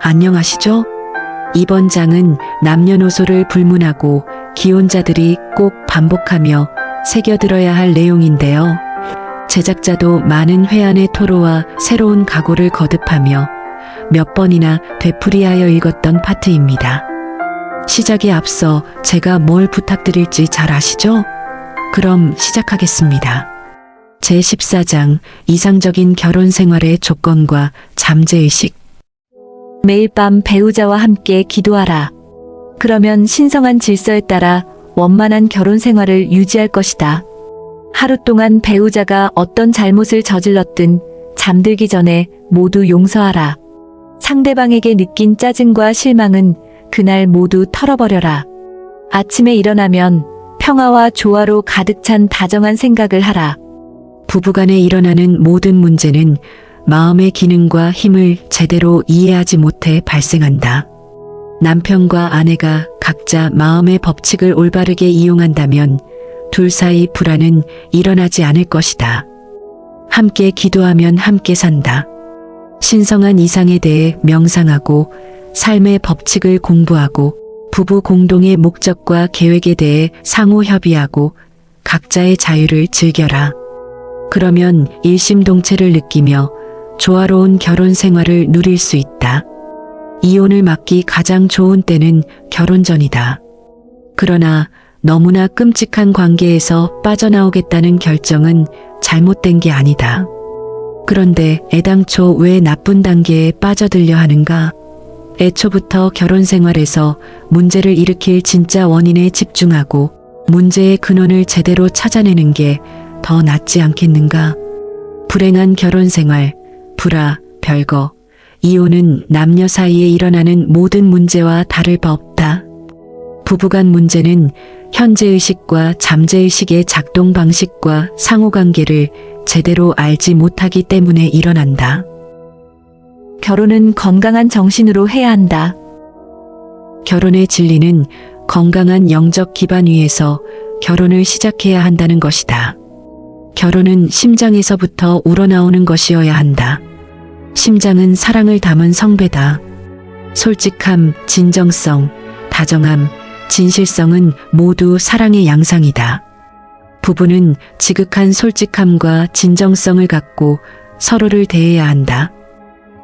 안녕하시죠? 이번 장은 남녀노소를 불문하고 기혼자들이 꼭 반복하며 새겨들어야 할 내용인데요. 제작자도 많은 회한의 토로와 새로운 각오를 거듭하며 몇 번이나 되풀이하여 읽었던 파트입니다. 시작에 앞서 제가 뭘 부탁드릴지 잘 아시죠? 그럼 시작하겠습니다. 제14장 이상적인 결혼 생활의 조건과 잠재의식. 매일 밤 배우자와 함께 기도하라. 그러면 신성한 질서에 따라 원만한 결혼 생활을 유지할 것이다. 하루 동안 배우자가 어떤 잘못을 저질렀든 잠들기 전에 모두 용서하라. 상대방에게 느낀 짜증과 실망은 그날 모두 털어버려라. 아침에 일어나면 평화와 조화로 가득 찬 다정한 생각을 하라. 부부간에 일어나는 모든 문제는 마음의 기능과 힘을 제대로 이해하지 못해 발생한다. 남편과 아내가 각자 마음의 법칙을 올바르게 이용한다면 둘 사이 불화는 일어나지 않을 것이다. 함께 기도하면 함께 산다. 신성한 이상에 대해 명상하고 삶의 법칙을 공부하고 부부 공동의 목적과 계획에 대해 상호 협의하고 각자의 자유를 즐겨라. 그러면 일심동체를 느끼며 조화로운 결혼 생활을 누릴 수 있다. 이혼을 막기 가장 좋은 때는 결혼 전이다. 그러나 너무나 끔찍한 관계에서 빠져나오겠다는 결정은 잘못된 게 아니다. 그런데 애당초 왜 나쁜 단계에 빠져들려 하는가? 애초부터 결혼 생활에서 문제를 일으킬 진짜 원인에 집중하고 문제의 근원을 제대로 찾아내는 게 더 낫지 않겠는가? 불행한 결혼 생활, 불화, 별거, 이혼은 남녀 사이에 일어나는 모든 문제와 다를 바 없다. 부부간 문제는 현재의식과 잠재의식의 작동 방식과 상호관계를 제대로 알지 못하기 때문에 일어난다. 결혼은 건강한 정신으로 해야 한다. 결혼의 진리는 건강한 영적 기반 위에서 결혼을 시작해야 한다는 것이다. 결혼은 심장에서부터 우러나오는 것이어야 한다. 심장은 사랑을 담은 성배다. 솔직함, 진정성, 다정함, 진실성은 모두 사랑의 양상이다. 부부는 지극한 솔직함과 진정성을 갖고 서로를 대해야 한다.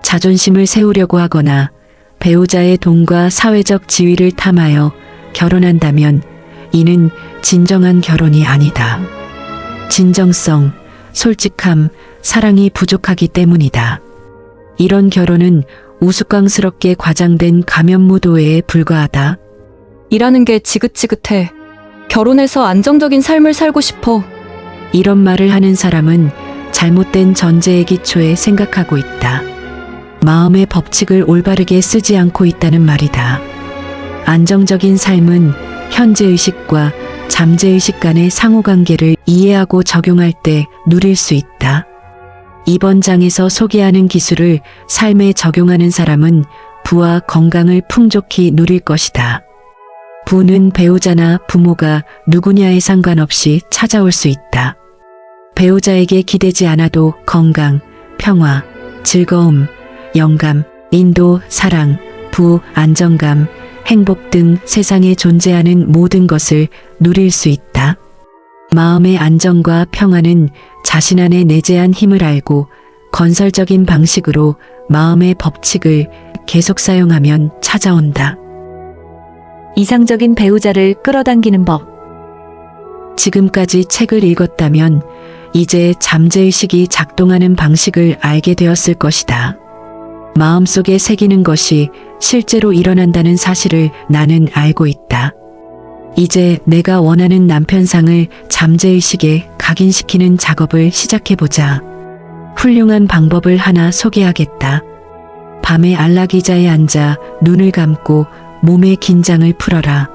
자존심을 세우려고 하거나 배우자의 돈과 사회적 지위를 탐하여 결혼한다면 이는 진정한 결혼이 아니다. 진정성, 솔직함, 사랑이 부족하기 때문이다. 이런 결혼은 우스꽝스럽게 과장된 가면무도회에 불과하다. 일하는 게 지긋지긋해. 결혼해서 안정적인 삶을 살고 싶어. 이런 말을 하는 사람은 잘못된 전제의 기초에 생각하고 있다. 마음의 법칙을 올바르게 쓰지 않고 있다는 말이다. 안정적인 삶은 현재의식과 잠재의식 간의 상호관계를 이해하고 적용할 때 누릴 수 있다. 이번 장에서 소개하는 기술을 삶에 적용하는 사람은 부와 건강을 풍족히 누릴 것이다. 부는 배우자나 부모가 누구냐에 상관없이 찾아올 수 있다. 배우자에게 기대지 않아도 건강, 평화, 즐거움, 영감, 인도, 사랑, 부, 안정감, 행복 등 세상에 존재하는 모든 것을 누릴 수 있다. 마음의 안정과 평화는 자신 안에 내재한 힘을 알고 건설적인 방식으로 마음의 법칙을 계속 사용하면 찾아온다. 이상적인 배우자를 끌어당기는 법. 지금까지 책을 읽었다면 이제 잠재의식이 작동하는 방식을 알게 되었을 것이다. 마음속에 새기는 것이 실제로 일어난다는 사실을 나는 알고 있다. 이제 내가 원하는 남편상을 잠재의식에 각인시키는 작업을 시작해보자. 훌륭한 방법을 하나 소개하겠다. 밤에 안락의자에 앉아 눈을 감고 몸의 긴장을 풀어라.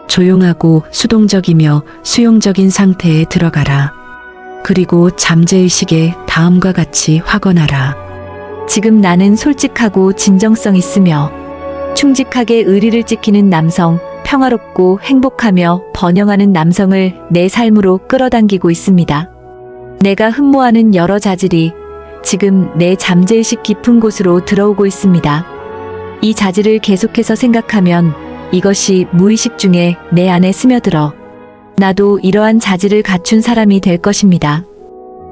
조용하고 수동적이며 수용적인 상태에 들어가라. 그리고 잠재의식에 다음과 같이 확언하라. 지금 나는 솔직하고 진정성 있으며 충직하게 의리를 지키는 남성, 평화롭고 행복하며 번영하는 남성을 내 삶으로 끌어당기고 있습니다. 내가 흠모하는 여러 자질이 지금 내 잠재의식 깊은 곳으로 들어오고 있습니다. 이 자질을 계속해서 생각하면 이것이 무의식 중에 내 안에 스며들어 나도 이러한 자질을 갖춘 사람이 될 것입니다.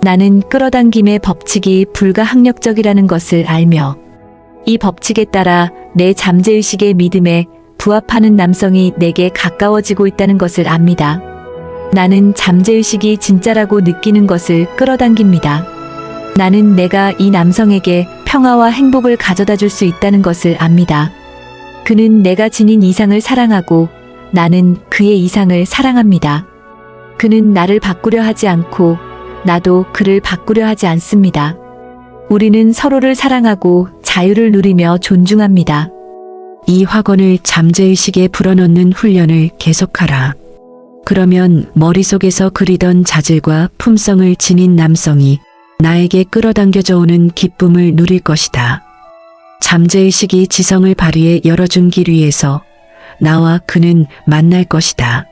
나는 끌어당김의 법칙이 불가항력적이라는 것을 알며 이 법칙에 따라 내 잠재의식의 믿음에 부합하는 남성이 내게 가까워지고 있다는 것을 압니다. 나는 잠재의식이 진짜라고 느끼는 것을 끌어당깁니다. 나는 내가 이 남성에게 평화와 행복을 가져다 줄 수 있다는 것을 압니다. 그는 내가 지닌 이상을 사랑하고 나는 그의 이상을 사랑합니다. 그는 나를 바꾸려 하지 않고 나도 그를 바꾸려 하지 않습니다. 우리는 서로를 사랑하고 자유를 누리며 존중합니다. 이 확언을 잠재의식에 불어넣는 훈련을 계속하라. 그러면 머릿속에서 그리던 자질과 품성을 지닌 남성이 나에게 끌어당겨져 오는 기쁨을 누릴 것이다. 잠재의식이 지성을 발휘해 열어준 길 위에서 나와 그는 만날 것이다.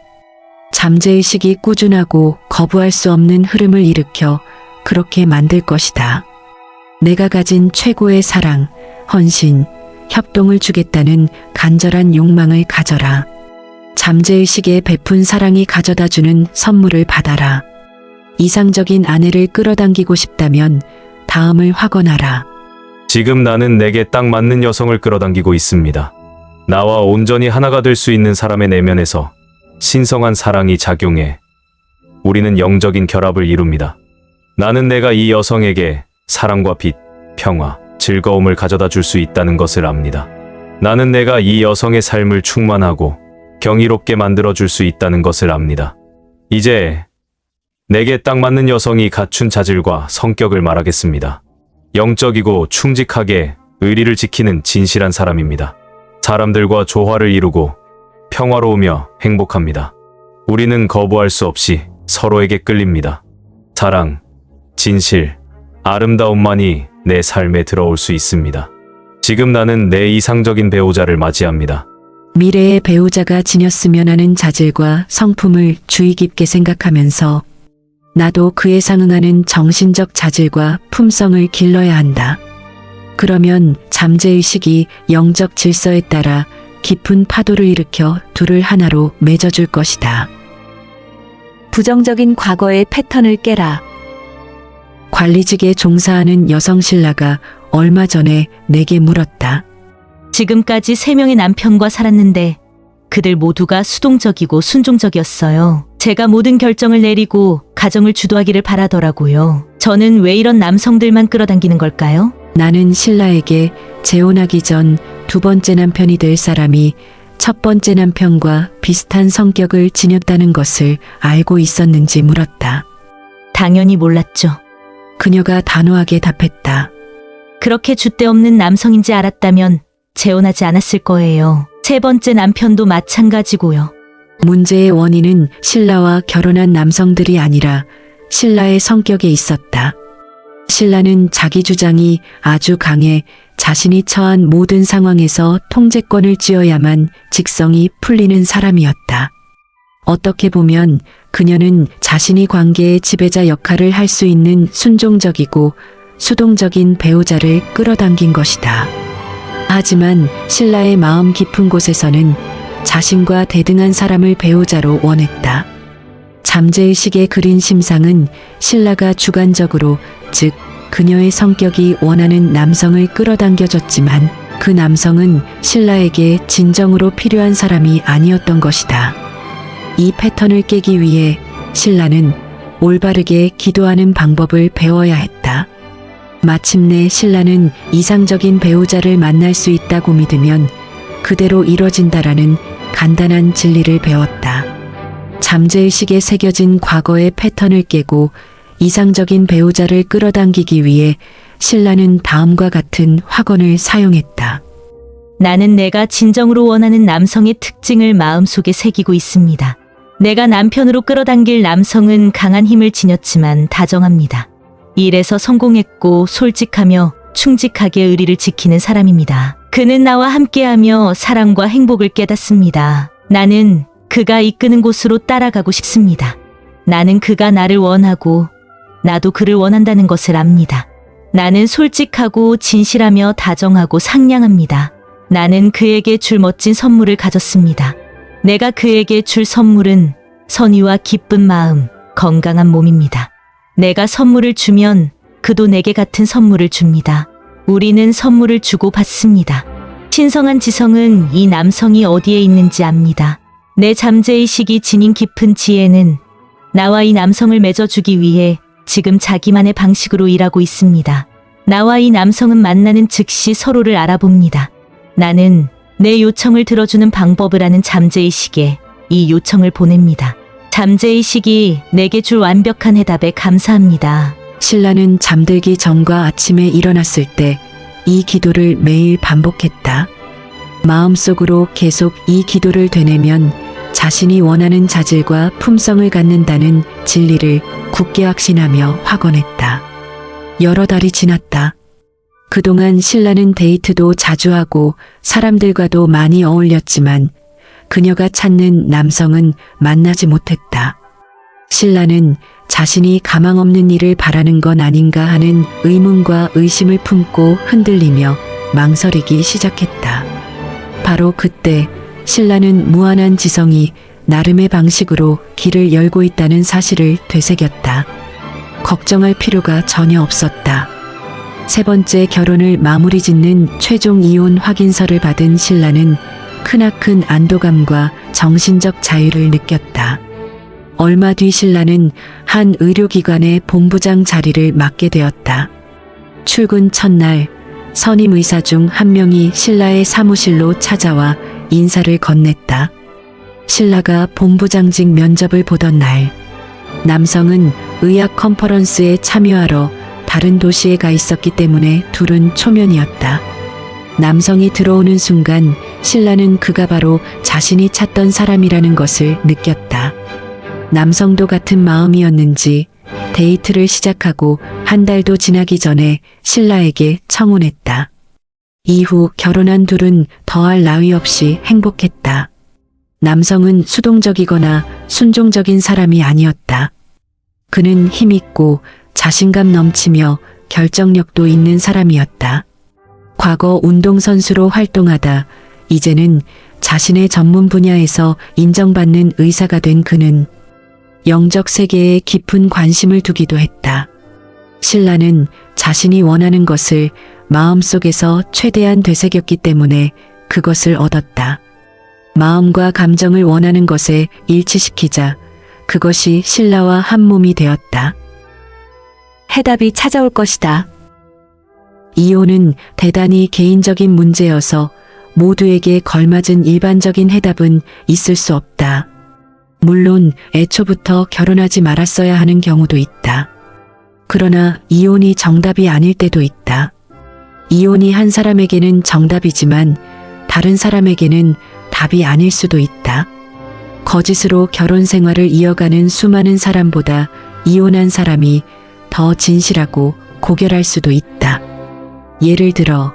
잠재의식이 꾸준하고 거부할 수 없는 흐름을 일으켜 그렇게 만들 것이다. 내가 가진 최고의 사랑, 헌신, 협동을 주겠다는 간절한 욕망을 가져라. 잠재의식에 베푼 사랑이 가져다주는 선물을 받아라. 이상적인 아내를 끌어당기고 싶다면 다음을 확언하라. 지금 나는 내게 딱 맞는 여성을 끌어당기고 있습니다. 나와 온전히 하나가 될 수 있는 사람의 내면에서 신성한 사랑이 작용해 우리는 영적인 결합을 이룹니다. 나는 내가 이 여성에게 사랑과 빛, 평화, 즐거움을 가져다 줄 수 있다는 것을 압니다. 나는 내가 이 여성의 삶을 충만하고 경이롭게 만들어 줄 수 있다는 것을 압니다. 이제 내게 딱 맞는 여성이 갖춘 자질과 성격을 말하겠습니다. 영적이고 충직하게 의리를 지키는 진실한 사람입니다. 사람들과 조화를 이루고 평화로우며 행복합니다. 우리는 거부할 수 없이 서로에게 끌립니다. 사랑, 진실, 아름다움만이 내 삶에 들어올 수 있습니다. 지금 나는 내 이상적인 배우자를 맞이합니다. 미래의 배우자가 지녔으면 하는 자질과 성품을 주의 깊게 생각하면서 나도 그에 상응하는 정신적 자질과 품성을 길러야 한다. 그러면 잠재의식이 영적 질서에 따라 깊은 파도를 일으켜 둘을 하나로 맺어줄 것이다. 부정적인 과거의 패턴을 깨라. 관리직에 종사하는 여성 신라가 얼마 전에 내게 물었다. 지금까지 3명의 남편과 살았는데 그들 모두가 수동적이고 순종적이었어요. 제가 모든 결정을 내리고 가정을 주도하기를 바라더라고요. 저는 왜 이런 남성들만 끌어당기는 걸까요? 나는 신라에게 재혼하기 전 2번째 남편이 될 사람이 첫 번째 남편과 비슷한 성격을 지녔다는 것을 알고 있었는지 물었다. 당연히 몰랐죠. 그녀가 단호하게 답했다. 그렇게 줏대 없는 남성인지 알았다면 재혼하지 않았을 거예요. 3번째 남편도 마찬가지고요. 문제의 원인은 신라와 결혼한 남성들이 아니라 신라의 성격에 있었다. 신라는 자기 주장이 아주 강해 자신이 처한 모든 상황에서 통제권을 쥐어야만 직성이 풀리는 사람이었다. 어떻게 보면 그녀는 자신이 관계의 지배자 역할을 할 수 있는 순종적이고 수동적인 배우자를 끌어당긴 것이다. 하지만 신라의 마음 깊은 곳에서는 자신과 대등한 사람을 배우자로 원했다. 잠재의식에 그린 심상은 신라가 주관적으로, 즉 그녀의 성격이 원하는 남성을 끌어당겨줬지만 그 남성은 신라에게 진정으로 필요한 사람이 아니었던 것이다. 이 패턴을 깨기 위해 신라는 올바르게 기도하는 방법을 배워야 했다. 마침내 신라는 이상적인 배우자를 만날 수 있다고 믿으면 그대로 이뤄진다라는 간단한 진리를 배웠다. 잠재의식에 새겨진 과거의 패턴을 깨고 이상적인 배우자를 끌어당기기 위해 신라는 다음과 같은 확언을 사용했다. 나는 내가 진정으로 원하는 남성의 특징을 마음속에 새기고 있습니다. 내가 남편으로 끌어당길 남성은 강한 힘을 지녔지만 다정합니다. 일에서 성공했고 솔직하며 충직하게 의리를 지키는 사람입니다. 그는 나와 함께하며 사랑과 행복을 깨닫습니다. 나는 그가 이끄는 곳으로 따라가고 싶습니다. 나는 그가 나를 원하고 나도 그를 원한다는 것을 압니다. 나는 솔직하고 진실하며 다정하고 상냥합니다. 나는 그에게 줄 멋진 선물을 가졌습니다. 내가 그에게 줄 선물은 선의와 기쁜 마음, 건강한 몸입니다. 내가 선물을 주면 그도 내게 같은 선물을 줍니다. 우리는 선물을 주고 받습니다. 신성한 지성은 이 남성이 어디에 있는지 압니다. 내 잠재의식이 지닌 깊은 지혜는 나와 이 남성을 맺어주기 위해 지금 자기만의 방식으로 일하고 있습니다. 나와 이 남성은 만나는 즉시 서로를 알아봅니다. 나는 내 요청을 들어주는 방법을 아는 잠재의식에 이 요청을 보냅니다. 잠재의식이 내게 줄 완벽한 해답에 감사합니다. 신라는 잠들기 전과 아침에 일어났을 때 이 기도를 매일 반복했다. 마음속으로 계속 이 기도를 되뇌면 자신이 원하는 자질과 품성을 갖는다는 진리를 굳게 확신하며 확언했다. 여러 달이 지났다. 그동안 신라는 데이트도 자주 하고 사람들과도 많이 어울렸지만 그녀가 찾는 남성은 만나지 못했다. 신라는 자신이 가망 없는 일을 바라는 건 아닌가 하는 의문과 의심을 품고 흔들리며 망설이기 시작했다. 바로 그때 신라는 무한한 지성이 나름의 방식으로 길을 열고 있다는 사실을 되새겼다. 걱정할 필요가 전혀 없었다. 세 번째 결혼을 마무리 짓는 최종 이혼 확인서를 받은 신라는 크나큰 안도감과 정신적 자유를 느꼈다. 얼마 뒤 신라는 한 의료기관의 본부장 자리를 맡게 되었다. 출근 첫날 선임 의사 중 한 명이 신라의 사무실로 찾아와 인사를 건넸다. 신라가 본부장직 면접을 보던 날, 남성은 의학 컨퍼런스에 참여하러 다른 도시에 가 있었기 때문에 둘은 초면이었다. 남성이 들어오는 순간 신라는 그가 바로 자신이 찾던 사람이라는 것을 느꼈다. 남성도 같은 마음이었는지 데이트를 시작하고 한 달도 지나기 전에 신라에게 청혼했다. 이후 결혼한 둘은 더할 나위 없이 행복했다. 남성은 수동적이거나 순종적인 사람이 아니었다. 그는 힘있고 자신감 넘치며 결정력도 있는 사람이었다. 과거 운동선수로 활동하다 이제는 자신의 전문 분야에서 인정받는 의사가 된 그는 영적 세계에 깊은 관심을 두기도 했다. 신라는 자신이 원하는 것을 마음속에서 최대한 되새겼기 때문에 그것을 얻었다. 마음과 감정을 원하는 것에 일치시키자 그것이 신라와 한 몸이 되었다. 해답이 찾아올 것이다. 이혼은 대단히 개인적인 문제여서 모두에게 걸맞은 일반적인 해답은 있을 수 없다. 물론 애초부터 결혼하지 말았어야 하는 경우도 있다. 그러나 이혼이 정답이 아닐 때도 있다. 이혼이 한 사람에게는 정답이지만 다른 사람에게는 답이 아닐 수도 있다. 거짓으로 결혼 생활을 이어가는 수많은 사람보다 이혼한 사람이 더 진실하고 고결할 수도 있다. 예를 들어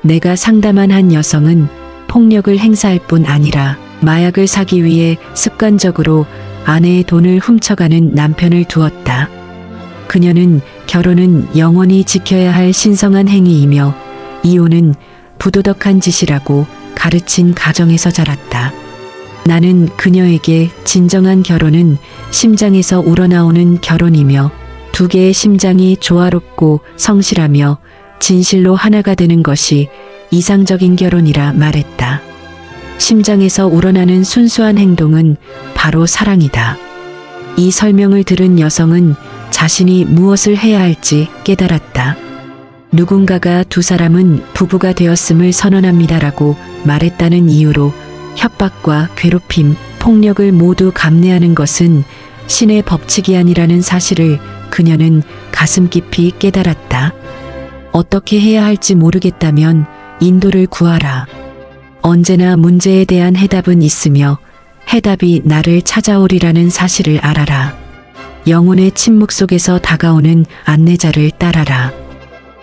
내가 상담한 한 여성은 폭력을 행사할 뿐 아니라 마약을 사기 위해 습관적으로 아내의 돈을 훔쳐가는 남편을 두었다. 그녀는 결혼은 영원히 지켜야 할 신성한 행위이며 이혼은 부도덕한 짓이라고 가르친 가정에서 자랐다. 나는 그녀에게 진정한 결혼은 심장에서 우러나오는 결혼이며 두 개의 심장이 조화롭고 성실하며 진실로 하나가 되는 것이 이상적인 결혼이라 말했다. 심장에서 우러나는 순수한 행동은 바로 사랑이다. 이 설명을 들은 여성은 자신이 무엇을 해야 할지 깨달았다. 누군가가 두 사람은 부부가 되었음을 선언합니다라고 말했다는 이유로 협박과 괴롭힘, 폭력을 모두 감내하는 것은 신의 법칙이 아니라는 사실을 그녀는 가슴 깊이 깨달았다. 어떻게 해야 할지 모르겠다면 인도를 구하라. 언제나 문제에 대한 해답은 있으며 해답이 나를 찾아오리라는 사실을 알아라. 영혼의 침묵 속에서 다가오는 안내자를 따라라.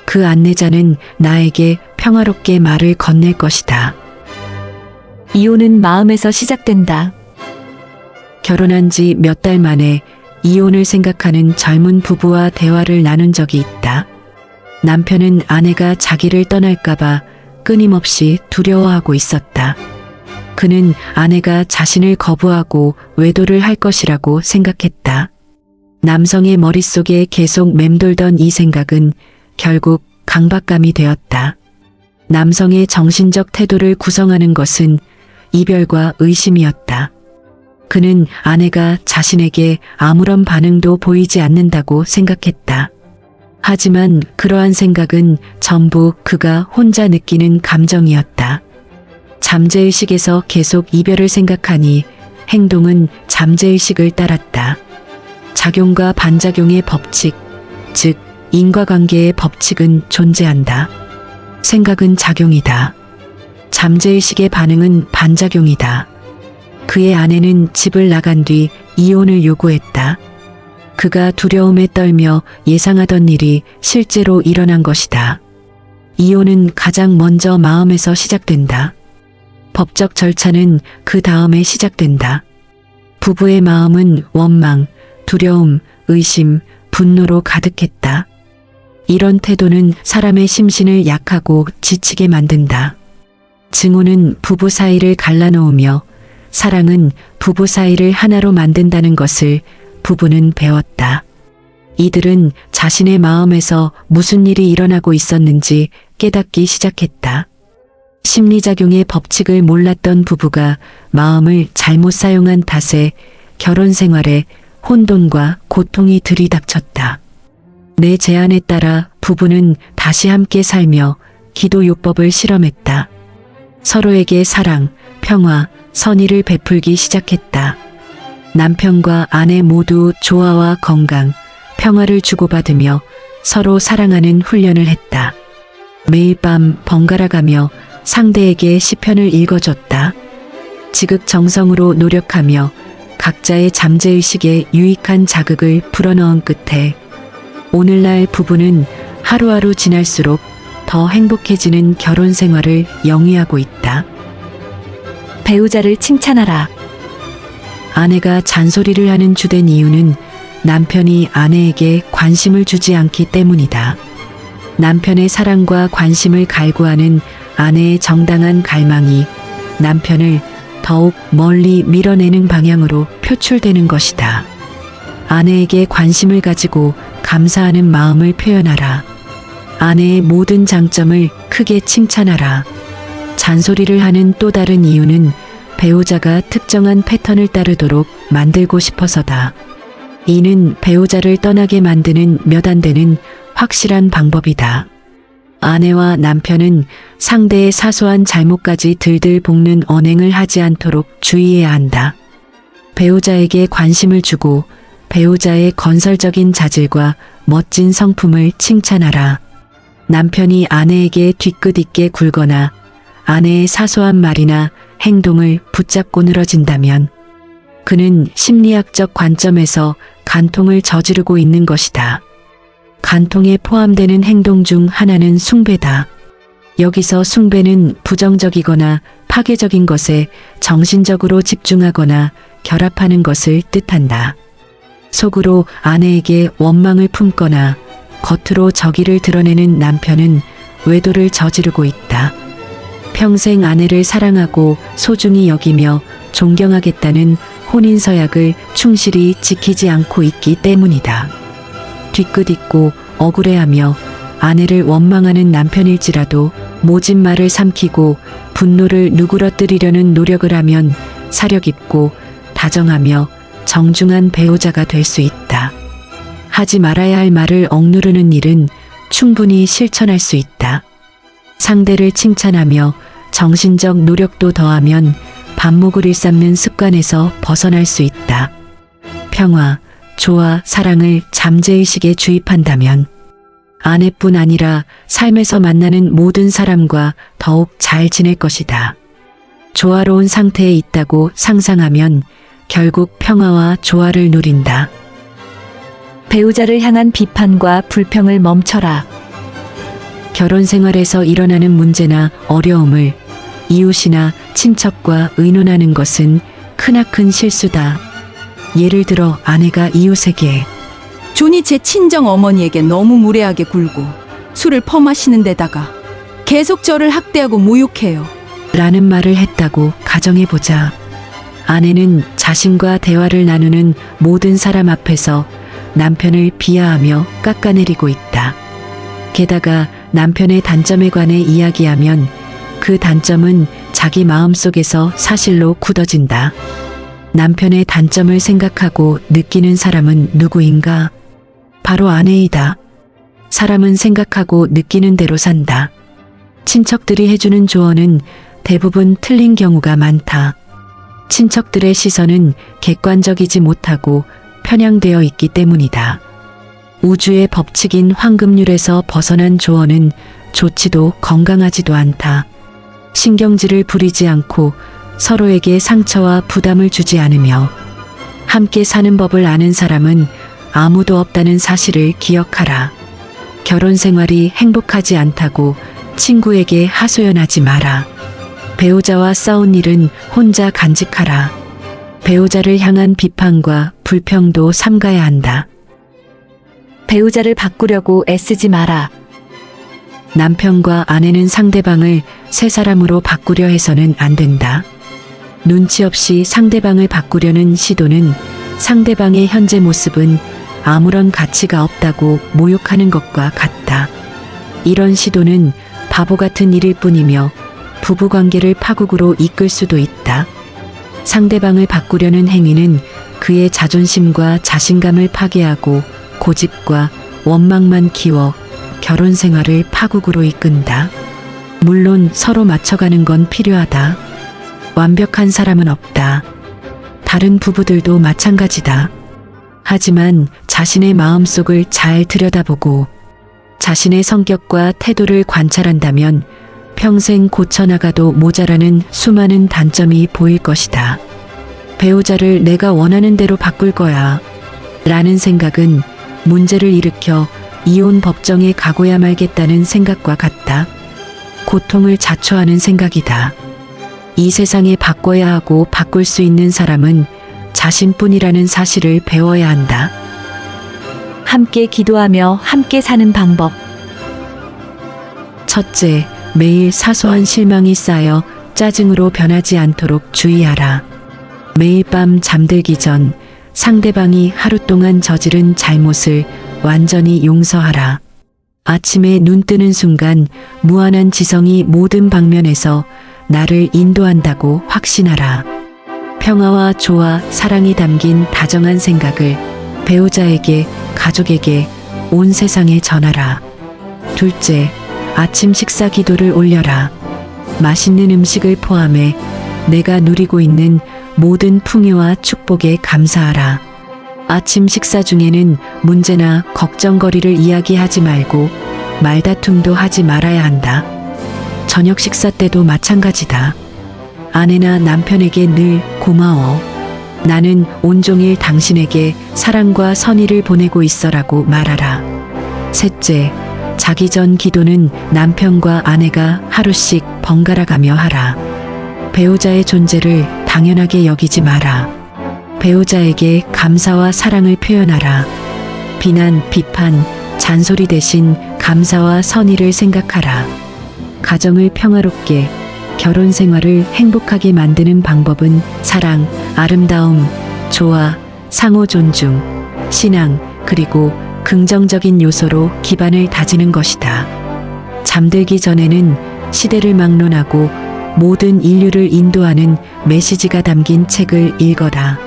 그 안내자는 나에게 평화롭게 말을 건넬 것이다. 이혼은 마음에서 시작된다. 결혼한 지 몇 달 만에 이혼을 생각하는 젊은 부부와 대화를 나눈 적이 있다. 남편은 아내가 자기를 떠날까봐 끊임없이 두려워하고 있었다. 그는 아내가 자신을 거부하고 외도를 할 것이라고 생각했다. 남성의 머릿속에 계속 맴돌던 이 생각은 결국 강박감이 되었다. 남성의 정신적 태도를 구성하는 것은 이별과 의심이었다. 그는 아내가 자신에게 아무런 반응도 보이지 않는다고 생각했다. 하지만 그러한 생각은 전부 그가 혼자 느끼는 감정이었다. 잠재의식에서 계속 이별을 생각하니 행동은 잠재의식을 따랐다. 작용과 반작용의 법칙, 즉 인과관계의 법칙은 존재한다. 생각은 작용이다. 잠재의식의 반응은 반작용이다. 그의 아내는 집을 나간 뒤 이혼을 요구했다. 그가 두려움에 떨며 예상하던 일이 실제로 일어난 것이다. 이혼은 가장 먼저 마음에서 시작된다. 법적 절차는 그 다음에 시작된다. 부부의 마음은 원망, 두려움, 의심, 분노로 가득했다. 이런 태도는 사람의 심신을 약하고 지치게 만든다. 증오는 부부 사이를 갈라놓으며 사랑은 부부 사이를 하나로 만든다는 것을 부부는 배웠다. 이들은 자신의 마음에서 무슨 일이 일어나고 있었는지 깨닫기 시작했다. 심리작용의 법칙을 몰랐던 부부가 마음을 잘못 사용한 탓에 결혼 생활에 혼돈과 고통이 들이닥쳤다. 내 제안에 따라 부부는 다시 함께 살며 기도요법을 실험했다. 서로에게 사랑, 평화, 선의를 베풀기 시작했다. 남편과 아내 모두 조화와 건강, 평화를 주고받으며 서로 사랑하는 훈련을 했다. 매일 밤 번갈아가며 상대에게 시편을 읽어줬다. 지극정성으로 노력하며 각자의 잠재의식에 유익한 자극을 불어넣은 끝에 오늘날 부부는 하루하루 지날수록 더 행복해지는 결혼 생활을 영위하고 있다. 배우자를 칭찬하라. 아내가 잔소리를 하는 주된 이유는 남편이 아내에게 관심을 주지 않기 때문이다. 남편의 사랑과 관심을 갈구하는 아내의 정당한 갈망이 남편을 더욱 멀리 밀어내는 방향으로 표출되는 것이다. 아내에게 관심을 가지고 감사하는 마음을 표현하라. 아내의 모든 장점을 크게 칭찬하라. 잔소리를 하는 또 다른 이유는 배우자가 특정한 패턴을 따르도록 만들고 싶어서다. 이는 배우자를 떠나게 만드는 몇 안 되는 확실한 방법이다. 아내와 남편은 상대의 사소한 잘못까지 들들 볶는 언행을 하지 않도록 주의해야 한다. 배우자에게 관심을 주고 배우자의 건설적인 자질과 멋진 성품을 칭찬하라. 남편이 아내에게 뒤끝있게 굴거나 아내의 사소한 말이나 행동을 붙잡고 늘어진다면 그는 심리학적 관점에서 간통을 저지르고 있는 것이다. 간통에 포함되는 행동 중 하나는 숭배다. 여기서 숭배는 부정적이거나 파괴적인 것에 정신적으로 집중하거나 결합하는 것을 뜻한다. 속으로 아내에게 원망을 품거나 겉으로 적의를 드러내는 남편은 외도를 저지르고 있다. 평생 아내를 사랑하고 소중히 여기며 존경하겠다는 혼인서약을 충실히 지키지 않고 있기 때문이다. 뒤끝있고 억울해하며 아내를 원망하는 남편일지라도 모진 말을 삼키고 분노를 누그러뜨리려는 노력을 하면 사려깊고 다정하며 정중한 배우자가 될 수 있다. 하지 말아야 할 말을 억누르는 일은 충분히 실천할 수 있다. 상대를 칭찬하며 정신적 노력도 더하면 반목을 일삼는 습관에서 벗어날 수 있다. 평화, 조화, 사랑을 잠재의식에 주입한다면 아내뿐 아니라 삶에서 만나는 모든 사람과 더욱 잘 지낼 것이다. 조화로운 상태에 있다고 상상하면 결국 평화와 조화를 누린다. 배우자를 향한 비판과 불평을 멈춰라. 결혼 생활에서 일어나는 문제나 어려움을 이웃이나 친척과 의논하는 것은 크나큰 실수다. 예를 들어 아내가 이웃에게 존이 제 친정 어머니에게 너무 무례하게 굴고 술을 퍼마시는 데다가 계속 저를 학대하고 모욕해요. 라는 말을 했다고 가정해보자. 아내는 자신과 대화를 나누는 모든 사람 앞에서 남편을 비하하며 깎아내리고 있다. 게다가 남편의 단점에 관해 이야기하면 그 단점은 자기 마음속에서 사실로 굳어진다. 남편의 단점을 생각하고 느끼는 사람은 누구인가? 바로 아내이다. 사람은 생각하고 느끼는 대로 산다. 친척들이 해주는 조언은 대부분 틀린 경우가 많다. 친척들의 시선은 객관적이지 못하고 편향되어 있기 때문이다. 우주의 법칙인 황금률에서 벗어난 조언은 좋지도 건강하지도 않다. 신경질을 부리지 않고 서로에게 상처와 부담을 주지 않으며 함께 사는 법을 아는 사람은 아무도 없다는 사실을 기억하라. 결혼 생활이 행복하지 않다고 친구에게 하소연하지 마라. 배우자와 싸운 일은 혼자 간직하라. 배우자를 향한 비판과 불평도 삼가야 한다. 배우자를 바꾸려고 애쓰지 마라. 남편과 아내는 상대방을 새 사람으로 바꾸려 해서는 안 된다. 눈치 없이 상대방을 바꾸려는 시도는 상대방의 현재 모습은 아무런 가치가 없다고 모욕하는 것과 같다. 이런 시도는 바보 같은 일일 뿐이며 부부관계를 파국으로 이끌 수도 있다. 상대방을 바꾸려는 행위는 그의 자존심과 자신감을 파괴하고 고집과 원망만 키워 결혼 생활을 파국으로 이끈다. 물론 서로 맞춰가는 건 필요하다. 완벽한 사람은 없다. 다른 부부들도 마찬가지다. 하지만 자신의 마음속을 잘 들여다보고 자신의 성격과 태도를 관찰한다면 평생 고쳐나가도 모자라는 수많은 단점이 보일 것이다. 배우자를 내가 원하는 대로 바꿀 거야 라는 생각은 문제를 일으켜 이혼 법정에 가고야 말겠다는 생각과 같다. 고통을 자초하는 생각이다. 이 세상에 바꿔야 하고 바꿀 수 있는 사람은 자신뿐이라는 사실을 배워야 한다. 함께 기도하며 함께 사는 방법. 첫째, 매일 사소한 실망이 쌓여 짜증으로 변하지 않도록 주의하라. 매일 밤 잠들기 전 상대방이 하루 동안 저지른 잘못을 완전히 용서하라. 아침에 눈 뜨는 순간 무한한 지성이 모든 방면에서 나를 인도한다고 확신하라. 평화와 조화, 사랑이 담긴 다정한 생각을 배우자에게, 가족에게, 온 세상에 전하라. 둘째, 아침 식사 기도를 올려라. 맛있는 음식을 포함해 내가 누리고 있는 모든 풍요와 축복에 감사하라. 아침 식사 중에는 문제나 걱정거리를 이야기하지 말고 말다툼도 하지 말아야 한다. 저녁 식사 때도 마찬가지다. 아내나 남편에게 늘 고마워. 나는 온종일 당신에게 사랑과 선의를 보내고 있어라고 말하라. 셋째, 자기 전 기도는 남편과 아내가 하루씩 번갈아 가며 하라. 배우자의 존재를 당연하게 여기지 마라. 배우자에게 감사와 사랑을 표현하라. 비난, 비판, 잔소리 대신 감사와 선의를 생각하라. 가정을 평화롭게, 결혼 생활을 행복하게 만드는 방법은 사랑, 아름다움, 조화, 상호 존중, 신앙, 그리고 긍정적인 요소로 기반을 다지는 것이다. 잠들기 전에는 시대를 막론하고 모든 인류를 인도하는 메시지가 담긴 책을 읽어라.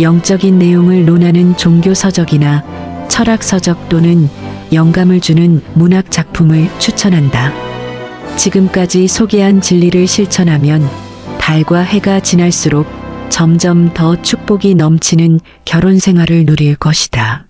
영적인 내용을 논하는 종교 서적이나 철학 서적 또는 영감을 주는 문학 작품을 추천한다. 지금까지 소개한 진리를 실천하면 달과 해가 지날수록 점점 더 축복이 넘치는 결혼 생활을 누릴 것이다.